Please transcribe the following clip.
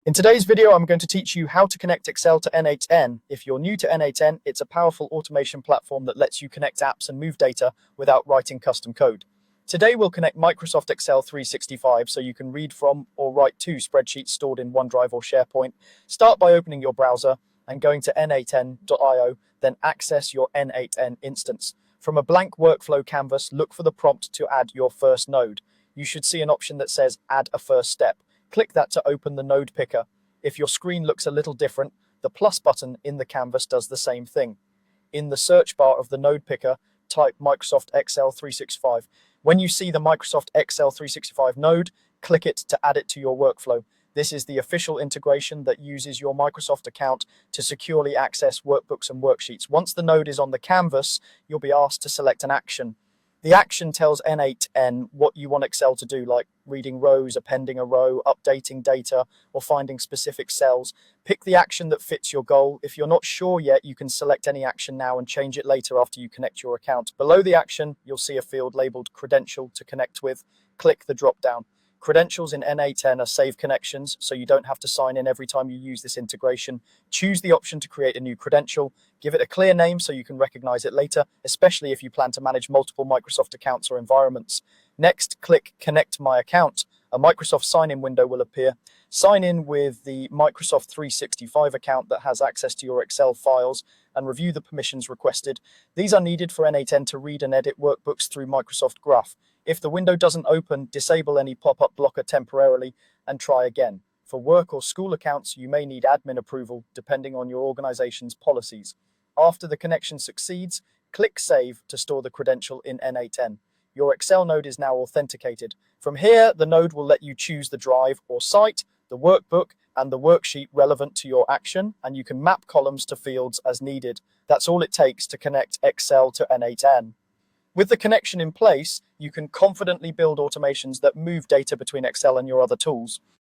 In today's video, I'm going to teach you how to connect Excel to n8n. If you're new to n8n, it's a powerful automation platform that lets you connect apps and move data without writing custom code. Today, we'll connect Microsoft Excel 365 so you can read from or write to spreadsheets stored in OneDrive or SharePoint. Start by opening your browser and going to n8n.io, then access your n8n instance. From a blank workflow canvas, look for the prompt to add your first node. You should see an option that says Add a First Step. Click that to open the node picker. If your screen looks a little different, the plus button in the canvas does the same thing. In the search bar of the node picker, type Microsoft Excel 365. When you see the Microsoft Excel 365 node, click it to add it to your workflow. This is the official integration that uses your Microsoft account to securely access workbooks and worksheets. Once the node is on the canvas, you'll be asked to select an action. The action tells n8n what you want Excel to do, like reading rows, appending a row, updating data, or finding specific cells. Pick the action that fits your goal. If you're not sure yet, you can select any action now and change it later after you connect your account. Below the action, you'll see a field labeled Credential to connect with. Click the drop-down. Credentials in n8n are saved connections, so you don't have to sign in every time you use this integration. Choose the option to create a new credential. Give it a clear name so you can recognize it later, especially if you plan to manage multiple Microsoft accounts or environments. Next, click Connect My Account. A Microsoft sign-in window will appear. Sign in with the Microsoft 365 account that has access to your Excel files and review the permissions requested. These are needed for n8n to read and edit workbooks through Microsoft Graph. If the window doesn't open, disable any pop-up blocker temporarily and try again. For work or school accounts, you may need admin approval depending on your organization's policies. After the connection succeeds, click Save to store the credential in n8n. Your Excel node is now authenticated. From here, the node will let you choose the drive or site, the workbook, and the worksheet relevant to your action, and you can map columns to fields as needed. That's all it takes to connect Excel to n8n. With the connection in place, you can confidently build automations that move data between Excel and your other tools.